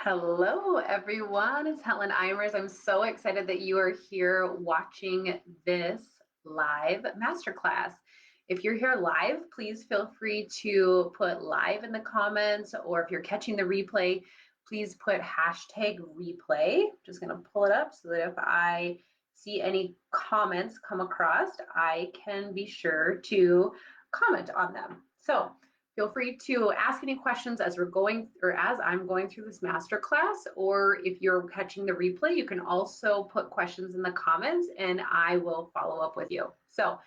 Hello, everyone. It's Helen Eimers. I'm so excited that you are here watching this live masterclass. If you're here live, please feel free to put live in the comments, or if you're catching the replay, please put hashtag replay. Just going to pull it up so that if I see any comments come across, I can be sure to comment on them. So feel free to ask any questions as we're going or as I'm going through this master class, or if you're catching the replay, you can also put questions in the comments and I will follow up with you. So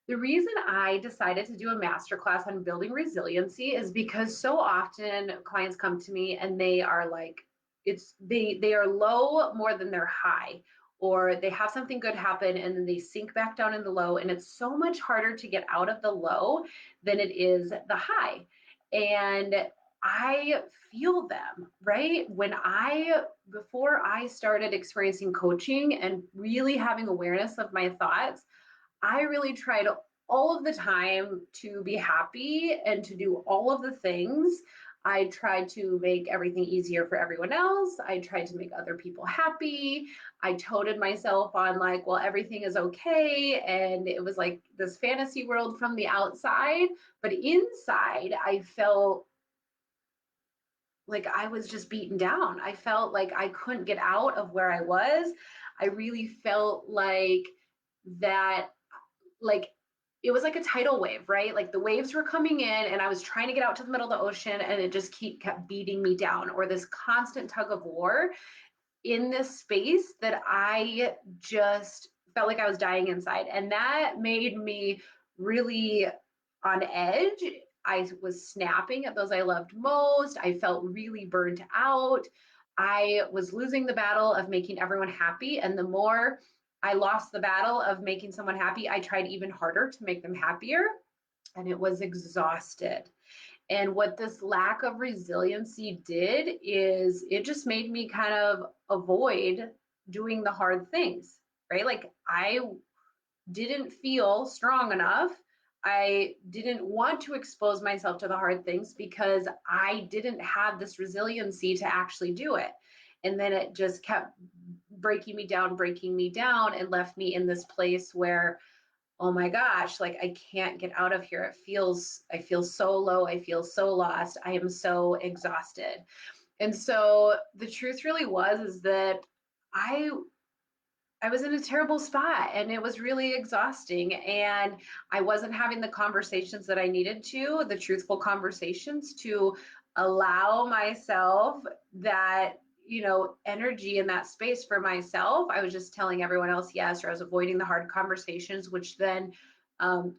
the reason I decided to do a master class on building resiliency is because so often clients come to me and they are like, they are low more than they're high, or they have something good happen and then they sink back down in the low, and it's so much harder to get out of the low than it is the high. And I feel them, right? Before I started experiencing coaching and really having awareness of my thoughts, I really tried all of the time to be happy and to do all of the things. I tried to make everything easier for everyone else. I tried to make other people happy. I toted myself on like, well, everything is okay. And it was like this fantasy world from the outside. But inside, I felt like I was just beaten down. I felt like I couldn't get out of where I was. I really felt that like it was like a tidal wave, right? Like the waves were coming in and I was trying to get out to the middle of the ocean and it just kept beating me down, or this constant tug of war in this space that I just felt like I was dying inside. And that made me really on edge. I was snapping at those I loved most. I felt really burnt out. I was losing the battle of making everyone happy. And the more I lost the battle of making someone happy, I tried even harder to make them happier. And it was exhausted. And what this lack of resiliency did is it just made me kind of avoid doing the hard things, right? Like I didn't feel strong enough. I didn't want to expose myself to the hard things because I didn't have this resiliency to actually do it. And then it just kept breaking me down, and left me in this place where, oh my gosh, like I can't get out of here. I feel so low. I feel so lost. I am so exhausted. And so the truth really is that I I was in a terrible spot and it was really exhausting, and I wasn't having the conversations that I needed to, the truthful conversations to allow myself that, energy in that space for myself. I was just telling everyone else yes, or I was avoiding the hard conversations, which then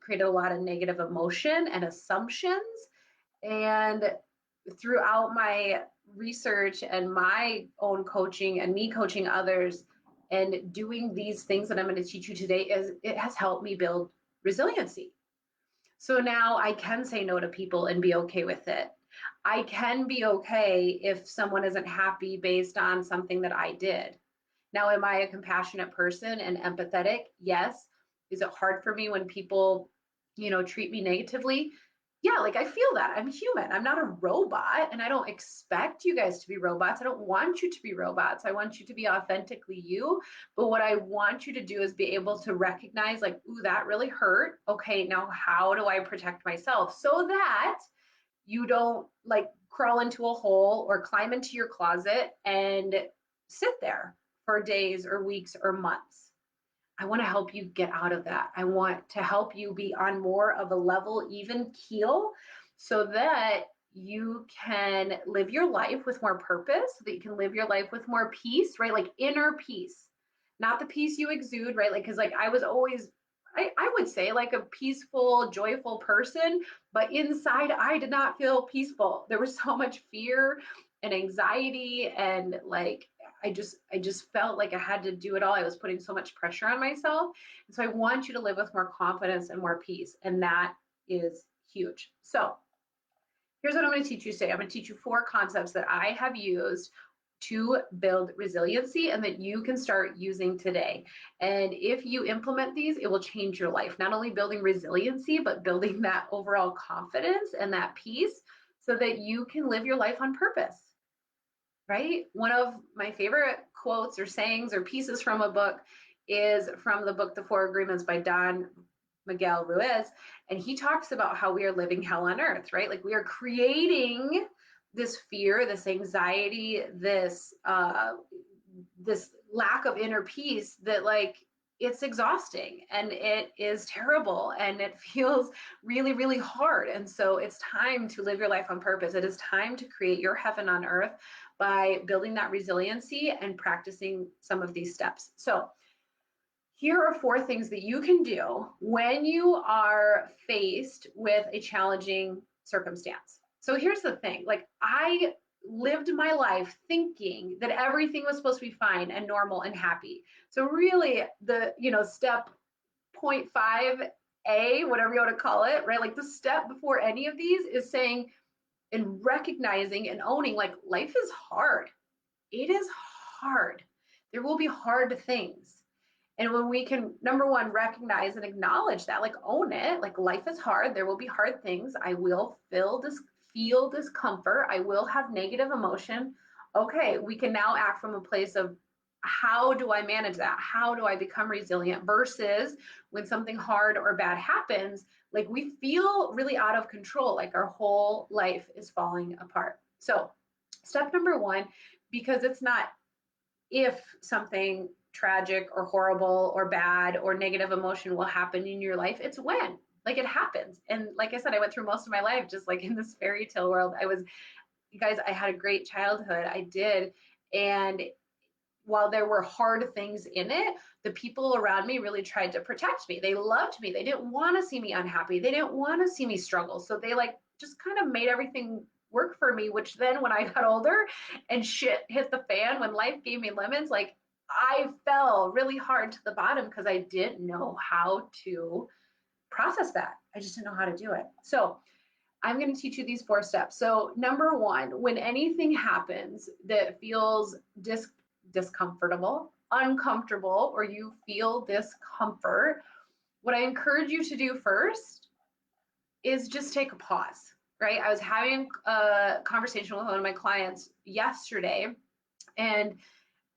created a lot of negative emotion and assumptions. And throughout my research and my own coaching and me coaching others and doing these things that I'm going to teach you today, is it has helped me build resiliency. So now I can say no to people and be okay with it. I can be okay if someone isn't happy based on something that I did. Now, am I a compassionate person and empathetic? Yes. Is it hard for me when people, treat me negatively? Yeah, like I feel that. I'm human. I'm not a robot, and I don't expect you guys to be robots. I don't want you to be robots. I want you to be authentically you. But what I want you to do is be able to recognize, like, ooh, that really hurt. Okay, now how do I protect myself so that you don't like crawl into a hole or climb into your closet and sit there for days or weeks or months. I want to help you get out of that. I want to help you be on more of a level, even keel, so that you can live your life with more purpose, so that you can live your life with more peace, right? Like inner peace, not the peace you exude, right? Like, because like I was always, I would say like a peaceful, joyful person, but inside I did not feel peaceful. There was so much fear and anxiety, and like I just felt like I had to do it all. I was putting so much pressure on myself. And so I want you to live with more confidence and more peace. And that is huge. So here's what I'm going to teach you today. I'm going to teach you 4 concepts that I have used to build resiliency and that you can start using today. And if you implement these, it will change your life. Not only building resiliency, but building that overall confidence and that peace so that you can live your life on purpose. right? One of my favorite quotes or sayings or pieces from a book is from the book The Four Agreements by Don Miguel Ruiz. And he talks about how we are living hell on earth, right? Like we are creating this fear, this anxiety, this lack of inner peace that like it's exhausting and it is terrible and it feels really, really hard. And so it's time to live your life on purpose. It is time to create your heaven on earth by building that resiliency and practicing some of these steps. So here are 4 things that you can do when you are faced with a challenging circumstance. So here's the thing, like I lived my life thinking that everything was supposed to be fine and normal and happy. So really the, step point 5A, whatever you want to call it, right? Like the step before any of these is saying and recognizing and owning like life is hard. It is hard. There will be hard things. And when we can, number one, recognize and acknowledge that, like own it, like life is hard, there will be hard things. I will feel discomfort. I will have negative emotion. Okay, we can now act from a place of how do I manage that? How do I become resilient versus when something hard or bad happens, like we feel really out of control, like our whole life is falling apart. So, step number one, because it's not if something tragic or horrible or bad or negative emotion will happen in your life, it's when, like it happens. And like I said, I went through most of my life just like in this fairy tale world. You guys, I had a great childhood. I did. And while there were hard things in it, the people around me really tried to protect me. They loved me. They didn't want to see me unhappy. They didn't want to see me struggle. So they like just kind of made everything work for me, which then when I got older and shit hit the fan, when life gave me lemons, like I fell really hard to the bottom because I didn't know how to process that. I just didn't know how to do it. So I'm going to teach you these 4 steps. So, number one, when anything happens that feels discomfortable, uncomfortable, or you feel discomfort, what I encourage you to do first is just take a pause, right? I was having a conversation with one of my clients yesterday, and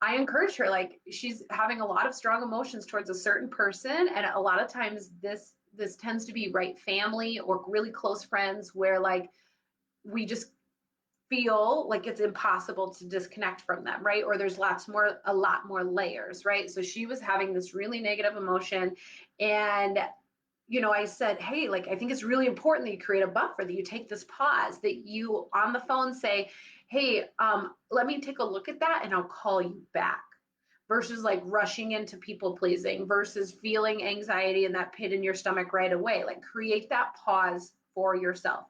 I encourage her, like she's having a lot of strong emotions towards a certain person, and a lot of times this tends to be right family or really close friends where like we just feel like it's impossible to disconnect from them, right? Or there's a lot more layers, right? So she was having this really negative emotion, and I said, hey, like I think it's really important that you create a buffer, that you take this pause, that you on the phone say, hey, let me take a look at that and I'll call you back, versus like rushing into people pleasing versus feeling anxiety in that pit in your stomach right away. Like create that pause for yourself,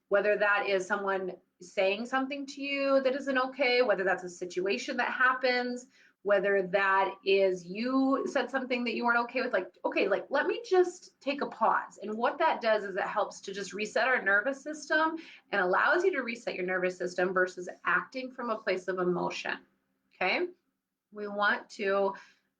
whether that is someone saying something to you that isn't okay, whether that's a situation that happens, whether that is you said something that you weren't okay with, like, okay, like let me just take a pause. And what that does is it helps to just reset our nervous system and allows you to reset your nervous system versus acting from a place of emotion. Okay. We want to,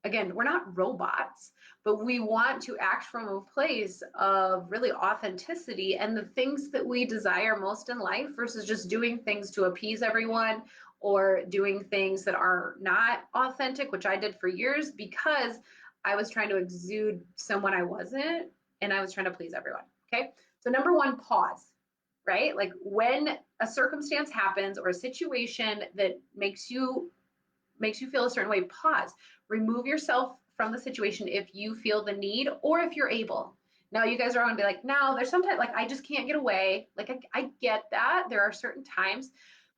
again, we're not robots, but we want to act from a place of really authenticity and the things that we desire most in life versus just doing things to appease everyone or doing things that are not authentic, which I did for years because I was trying to exude someone I wasn't and I was trying to please everyone. Okay. So, number one, pause, right? Like when a circumstance happens or a situation that makes you feel a certain way, pause, remove yourself from the situation if you feel the need or if you're able. Now, you guys are going to be like, no, there's sometimes like I just can't get away. Like, I get that. There are certain times,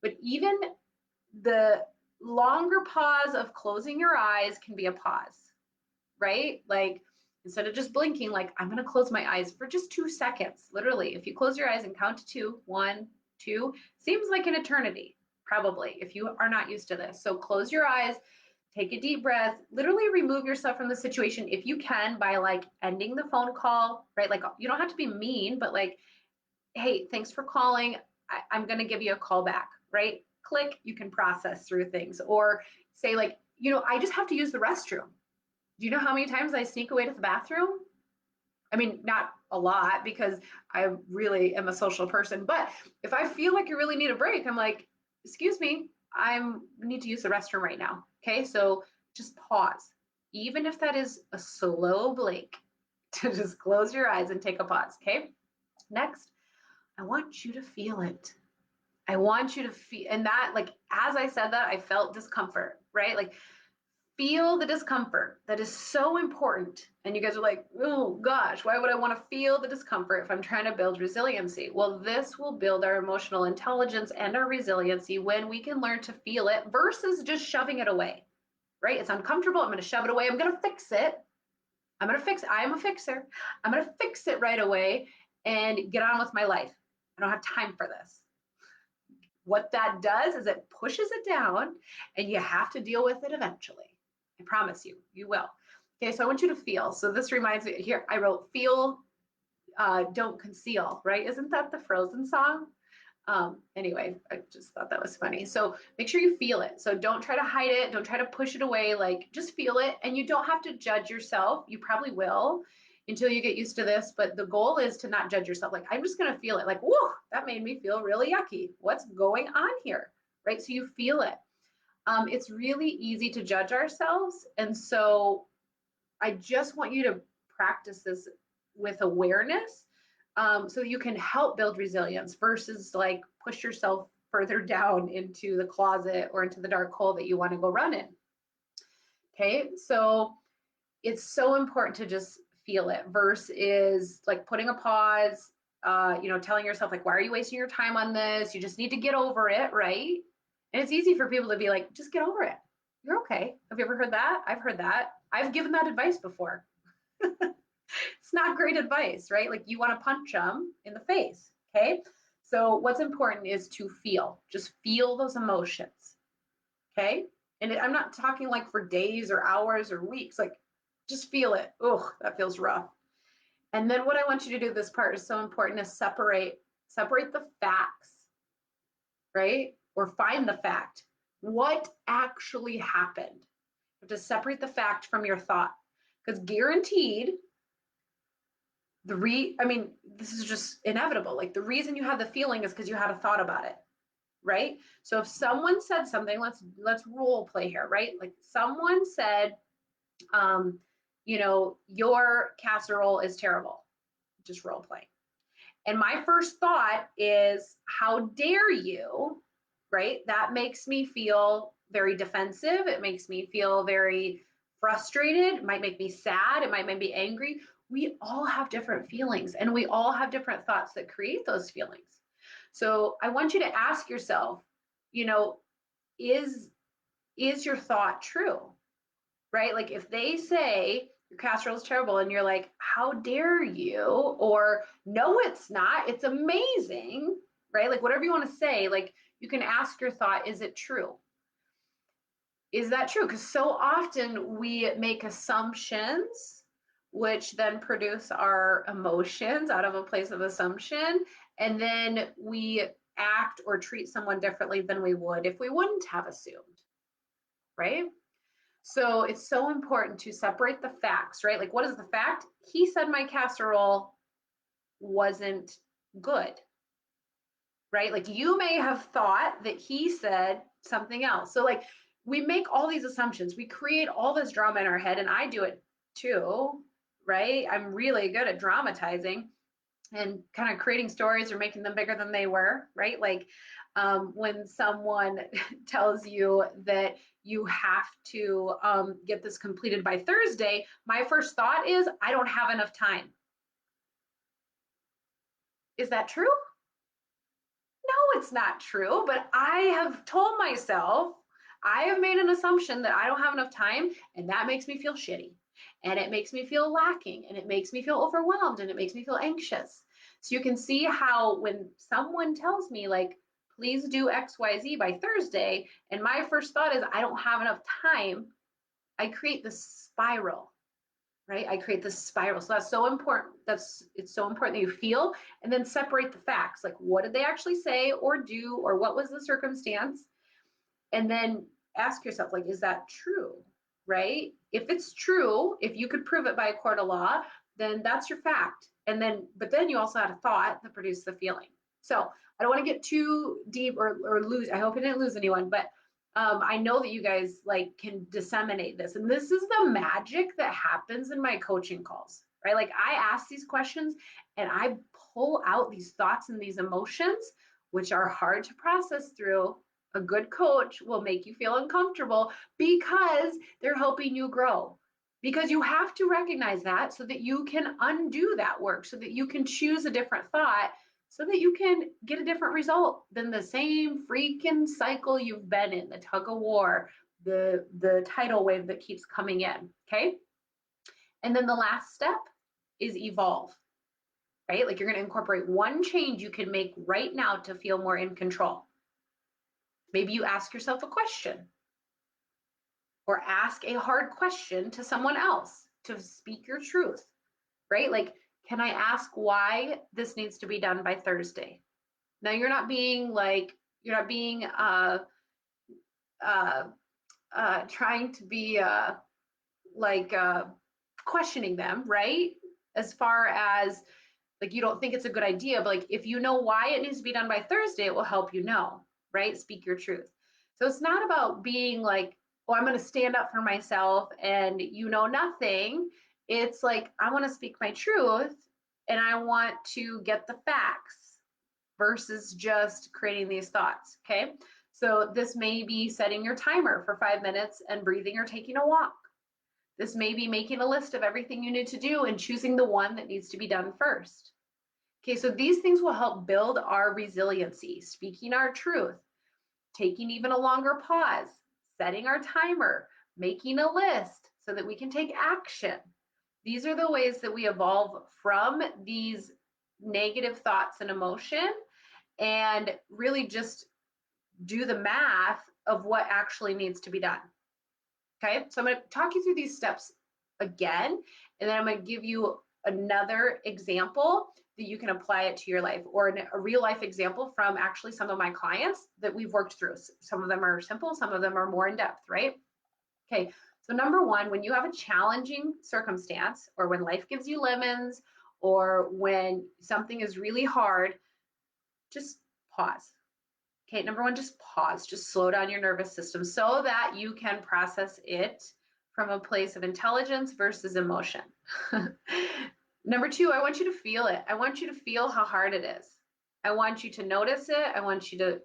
but even the longer pause of closing your eyes can be a pause, right? Like, instead of just blinking, like, I'm going to close my eyes for just 2 seconds. Literally, if you close your eyes and count to two, 1, 2, seems like an eternity, probably, if you are not used to this. So close your eyes, take a deep breath, literally remove yourself from the situation if you can by like ending the phone call, right? Like, you don't have to be mean, but like, hey, thanks for calling. I'm going to give you a call back, right? Click, you can process through things. Or say, like, I just have to use the restroom. Do you know how many times I sneak away to the bathroom? I mean, not a lot because I really am a social person, but if I feel like you really need a break, I'm like, excuse me, I need to use the restroom right now. Okay, so just pause. Even if that is a slow blink, to just close your eyes and take a pause. Okay, next, I want you to feel it. I want you to feel, and that, like, as I said that, I felt discomfort, right? Like, feel the discomfort. That is so important. And you guys are like, oh gosh, why would I want to feel the discomfort if I'm trying to build resiliency? Well, this will build our emotional intelligence and our resiliency when we can learn to feel it versus just shoving it away, right? It's uncomfortable. I'm going to shove it away. I'm going to fix it. I am a fixer. I'm going to fix it right away and get on with my life. I don't have time for this. What that does is it pushes it down and you have to deal with it eventually. I promise you, you will. Okay, so I want you to feel. So this reminds me, here I wrote feel, don't conceal, right? Isn't that the Frozen song? Anyway, I just thought that was funny. So make sure you feel it. So don't try to hide it. Don't try to push it away. Like, just feel it. And you don't have to judge yourself. You probably will until you get used to this. But the goal is to not judge yourself. Like, I'm just going to feel it. Like, whoa, that made me feel really yucky. What's going on here? Right? So you feel it. It's really easy to judge ourselves. And so I just want you to practice this with awareness, so you can help build resilience versus like push yourself further down into the closet or into the dark hole that you want to go run in. Okay, so it's so important to just feel it versus like putting a pause, telling yourself like, why are you wasting your time on this? You just need to get over it, right? And it's easy for people to be like, just get over it. You're okay. Have you ever heard that? I've heard that. I've given that advice before. It's not great advice, right? Like, you want to punch them in the face. Okay. So what's important is to feel, just feel those emotions. Okay. And I'm not talking like for days or hours or weeks, like just feel it. Oh, that feels rough. And then what I want you to do, this part is so important, is separate the facts, right? Or find the fact. What actually happened? You have to separate the fact from your thought. Because guaranteed, this is just inevitable. Like, the reason you have the feeling is because you had a thought about it, right? So if someone said something, let's role play here, right? Like, someone said, your casserole is terrible. Just role play. And my first thought is, how dare you, right? That makes me feel very defensive. It makes me feel very frustrated. It might make me sad. It might make me angry. We all have different feelings and we all have different thoughts that create those feelings. So I want you to ask yourself, you know, is your thought true? Right? Like, if they say your casserole is terrible and you're like, how dare you? Or no, it's not, it's amazing, right? Like, whatever you want to say, like, you can ask your thought, is it true? Is that true? Because so often we make assumptions, which then produce our emotions out of a place of assumption. And then we act or treat someone differently than we would if we wouldn't have assumed, right? So it's so important to separate the facts, right? Like, what is the fact? He said my casserole wasn't good, right? Like, you may have thought that he said something else. So, like, we make all these assumptions. We create all this drama in our head, and I do it too, right? I'm really good at dramatizing and kind of creating stories or making them bigger than they were, right? Like, when someone tells you that you have to get this completed by Thursday, my first thought is, I don't have enough time. Is that true? No, it's not true, but I have told myself, I have made an assumption that I don't have enough time, and that makes me feel shitty. And it makes me feel lacking, and it makes me feel overwhelmed, and it makes me feel anxious. So you can see how when someone tells me, like, please do XYZ by Thursday, and my first thought is, I don't have enough time, I create this spiral, right? I create this spiral. So that's so important. It's so important that you feel and then separate the facts. Like, what did they actually say or do, or what was the circumstance? And then ask yourself, like, is that true? Right? If it's true, if you could prove it by a court of law, then that's your fact. And then, but then you also had a thought that produced the feeling. So I don't want to get too deep or lose. I hope I didn't lose anyone, but I know that you guys like can disseminate this. And this is the magic that happens in my coaching calls, right? Like I ask these questions and I pull out these thoughts and these emotions, which are hard to process through. A good coach will make you feel uncomfortable because they're helping you grow. Because you have to recognize that so that you can undo that work, so that you can choose a different thought, so that you can get a different result than the same freaking cycle you've been in, the tug of war, the tidal wave that keeps coming in. Okay. And then the last step is evolve, right? Like you're going to incorporate one change you can make right now to feel more in control. Maybe you ask yourself a question or ask a hard question to someone else to speak your truth, right? Like, can I ask why this needs to be done by Thursday? Now you're not being like, you're not being uh, trying to be like questioning them, right? As far as like you don't think it's a good idea, but like if you know why it needs to be done by Thursday, it will help you know, right? Speak your truth. So it's not about being like, oh, I'm going to stand up for myself and you know nothing. It's like I want to speak my truth and I want to get the facts versus just creating these thoughts. Okay. So this may be setting your timer for 5 minutes and breathing or taking a walk. This may be making a list of everything you need to do and choosing the one that needs to be done first. Okay, so these things will help build our resiliency, speaking our truth, taking even a longer pause, setting our timer, making a list so that we can take action. These are the ways that we evolve from these negative thoughts and emotion and really just do the math of what actually needs to be done. Okay, so I'm going to talk you through these steps again, and then I'm going to give you another example that you can apply it to your life, or a real life example from actually some of my clients that we've worked through. Some of them are simple, some of them are more in depth, right? Okay, so number one, when you have a challenging circumstance, or when life gives you lemons, or when something is really hard, just pause. Okay, number one, just pause, just slow down your nervous system so that you can process it from a place of intelligence versus emotion. Number two, I want you to feel it. I want you to feel how hard it is. I want you to notice it. I want you to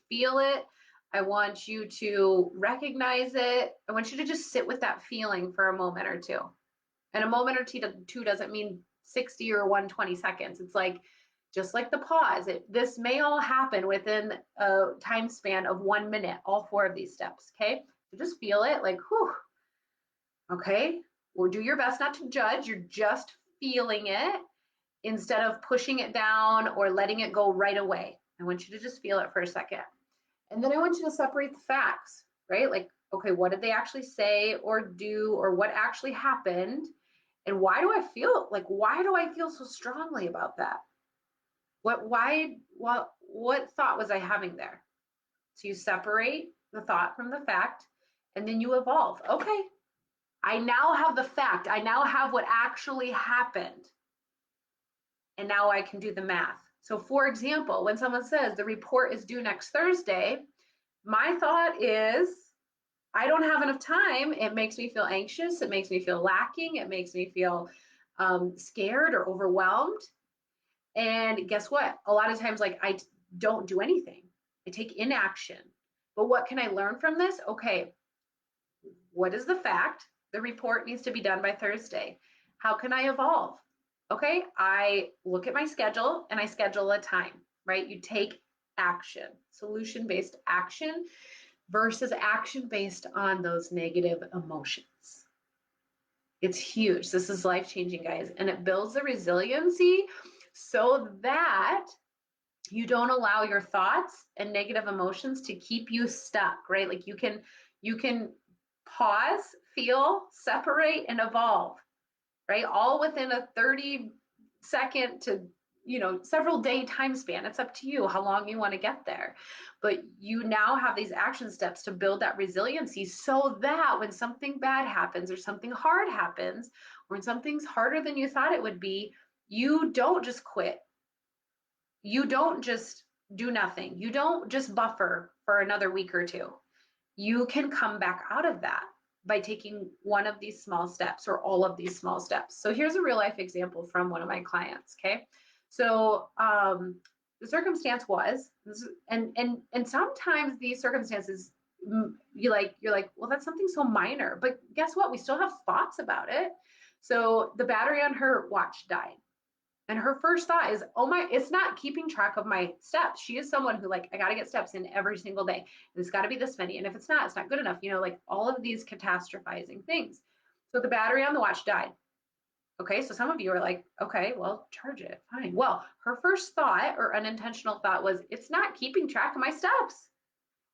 feel it. I want you to recognize it. I want you to just sit with that feeling for a moment or two. And a moment or two doesn't mean 60 or 120 seconds. It's like, just like the pause, this may all happen within a time span of 1 minute, all four of these steps, okay? So just feel it like, whew, okay? Or do your best not to judge, you're just feeling it instead of pushing it down or letting it go right away. I want you to just feel it for a second. And then I want you to separate the facts, right? Like, okay, what did they actually say or do, or what actually happened? And why do I feel so strongly about that? What thought was I having there? So you separate the thought from the fact, and then you evolve. Okay, I now have the fact. I now have what actually happened. And now I can do the math. So for example, when someone says the report is due next Thursday, my thought is, I don't have enough time. It makes me feel anxious. It makes me feel lacking. It makes me feel scared or overwhelmed. And guess what? A lot of times, like, I don't do anything. I take inaction. But what can I learn from this? Okay, what is the fact? The report needs to be done by Thursday. How can I evolve? Okay, I look at my schedule and I schedule a time, right? You take action, solution-based action versus action based on those negative emotions. It's huge. This is life-changing, guys, and it builds the resiliency so that you don't allow your thoughts and negative emotions to keep you stuck, right? Like you can pause, feel, separate, and evolve, right? All within a 30-second to several day time span. It's up to you how long you want to get there. But you now have these action steps to build that resiliency so that when something bad happens or something hard happens, or when something's harder than you thought it would be, you don't just quit. you don't just do nothing. You don't just buffer for another week or two. You can come back out of that by taking one of these small steps or all of these small steps. So here's a real life example from one of my clients. Okay. So the circumstance was, and sometimes these circumstances, you're like, well, that's something so minor, but guess what? We still have thoughts about it. So the battery on her watch died. And her first thought is, oh my, it's not keeping track of my steps. She is someone who, like, I got to get steps in every single day. And it's got to be this many. And if it's not good enough, like all of these catastrophizing things. So the battery on the watch died. Okay, so some of you are like, okay, well, charge it, fine. Well, her first thought or unintentional thought was, it's not keeping track of my steps.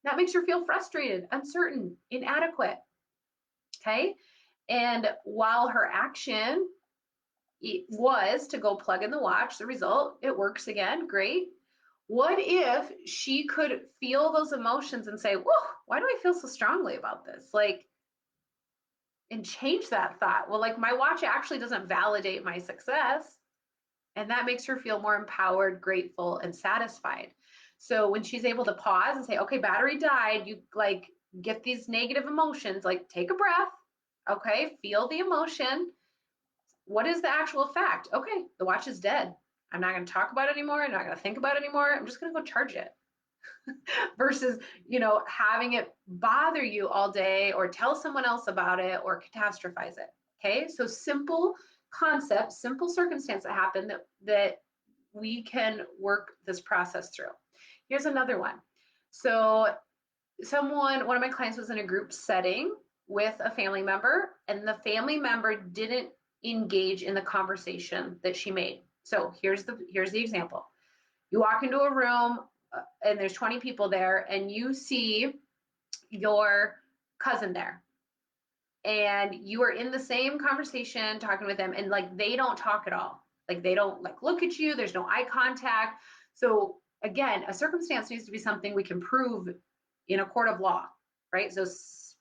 That makes her feel frustrated, uncertain, inadequate. Okay, and while her action was to go plug in the watch, the result, it works again, great. What if she could feel those emotions and say, whoa, why do I feel so strongly about this? Like, and change that thought. Well, like, my watch actually doesn't validate my success. And that makes her feel more empowered, grateful, and satisfied. So when she's able to pause and say, okay, battery died, you like get these negative emotions, like take a breath, okay, feel the emotion. What is the actual fact? Okay, the watch is dead. I'm not going to talk about it anymore. I'm not going to think about it anymore. I'm just going to go charge it. Versus, having it bother you all day or tell someone else about it or catastrophize it. Okay, so simple concept, simple circumstance that happened that we can work this process through. Here's another one. So one of my clients was in a group setting with a family member, and the family member didn't engage in the conversation that she made. So here's the example. You walk into a room and there's 20 people there, and you see your cousin there, and you are in the same conversation talking with them, and like they don't talk at all. Like they don't like look at you, there's no eye contact. So again, a circumstance needs to be something we can prove in a court of law, right? So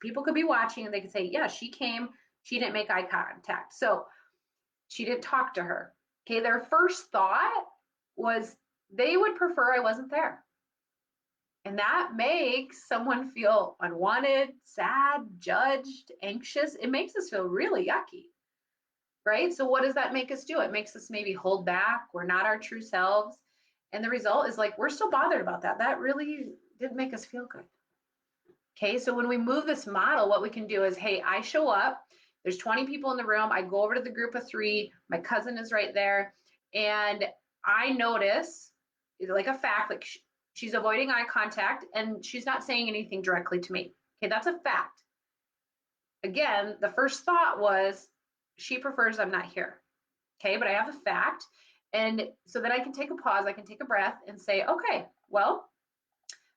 people could be watching and they could say, yeah, she came, she didn't make eye contact, so she didn't talk to her. Okay, their first thought was they would prefer I wasn't there. And that makes someone feel unwanted, sad, judged, anxious. It makes us feel really yucky, right? So what does that make us do? It makes us maybe hold back. We're not our true selves. And the result is like, we're still bothered about that. That really didn't make us feel good. Okay, so when we move this model, what we can do is, hey, I show up, there's 20 people in the room, I go over to the group of 3, my cousin is right there, and I notice, like a fact, like she's avoiding eye contact and she's not saying anything directly to me. Okay, that's a fact. Again, the first thought was, she prefers I'm not here. Okay, but I have a fact. And so then I can take a pause, I can take a breath and say, okay, well,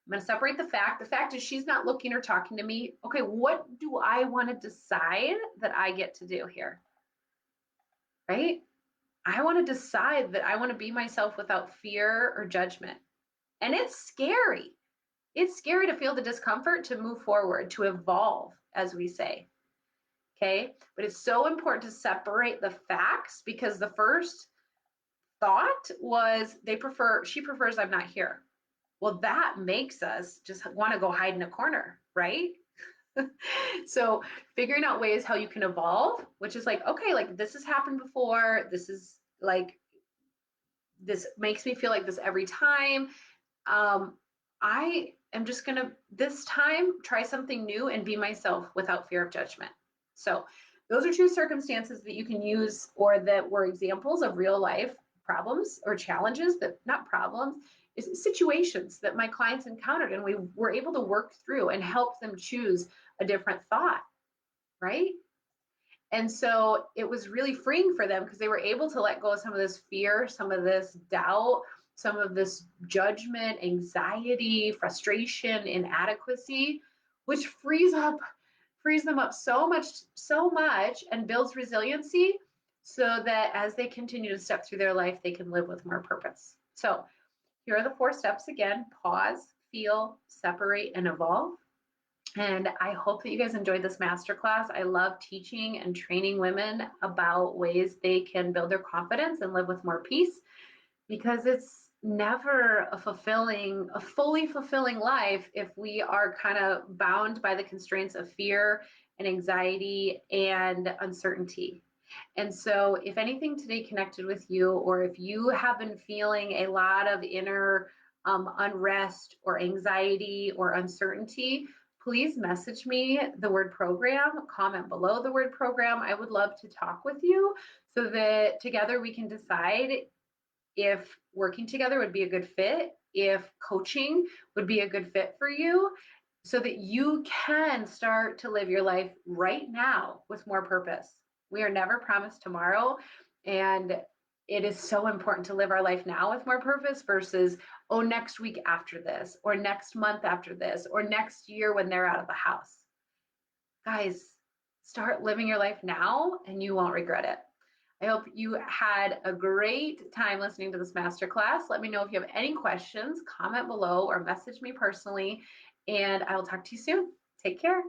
I'm going to separate the fact. The fact is she's not looking or talking to me. Okay, what do I want to decide that I get to do here? Right? I want to decide that I want to be myself without fear or judgment. And it's scary. It's scary to feel the discomfort, to move forward, to evolve, as we say. Okay, but it's so important to separate the facts, because the first thought was she prefers I'm not here. Well, that makes us just want to go hide in a corner, right? So figuring out ways how you can evolve, which is like, okay, like this has happened before. This is like, this makes me feel like this every time. I am just going to, this time, try something new and be myself without fear of judgment. So those are 2 circumstances that you can use, or that were examples of real life problems or challenges, that not problems, is situations that my clients encountered, and we were able to work through and help them choose a different thought, right? And so it was really freeing for them, because they were able to let go of some of this fear, some of this doubt, some of this judgment, anxiety, frustration, inadequacy, which frees them up so much, and builds resiliency, so that as they continue to step through their life, they can live with more purpose. So here are the 4 steps again: pause, feel, separate, and evolve. And I hope that you guys enjoyed this masterclass. I love teaching and training women about ways they can build their confidence and live with more peace, because never a fully fulfilling life if we are kind of bound by the constraints of fear and anxiety and uncertainty. And so, if anything today connected with you, or if you have been feeling a lot of inner unrest or anxiety or uncertainty, please message me the word program, comment below the word program. I would love to talk with you so that together we can decide if working together would be a good fit, if coaching would be a good fit for you, so that you can start to live your life right now with more purpose. We are never promised tomorrow. And it is so important to live our life now with more purpose versus, oh, next week after this, or next month after this, or next year when they're out of the house. Guys, start living your life now and you won't regret it. I hope you had a great time listening to this masterclass. Let me know if you have any questions, comment below or message me personally, and I will talk to you soon. Take care.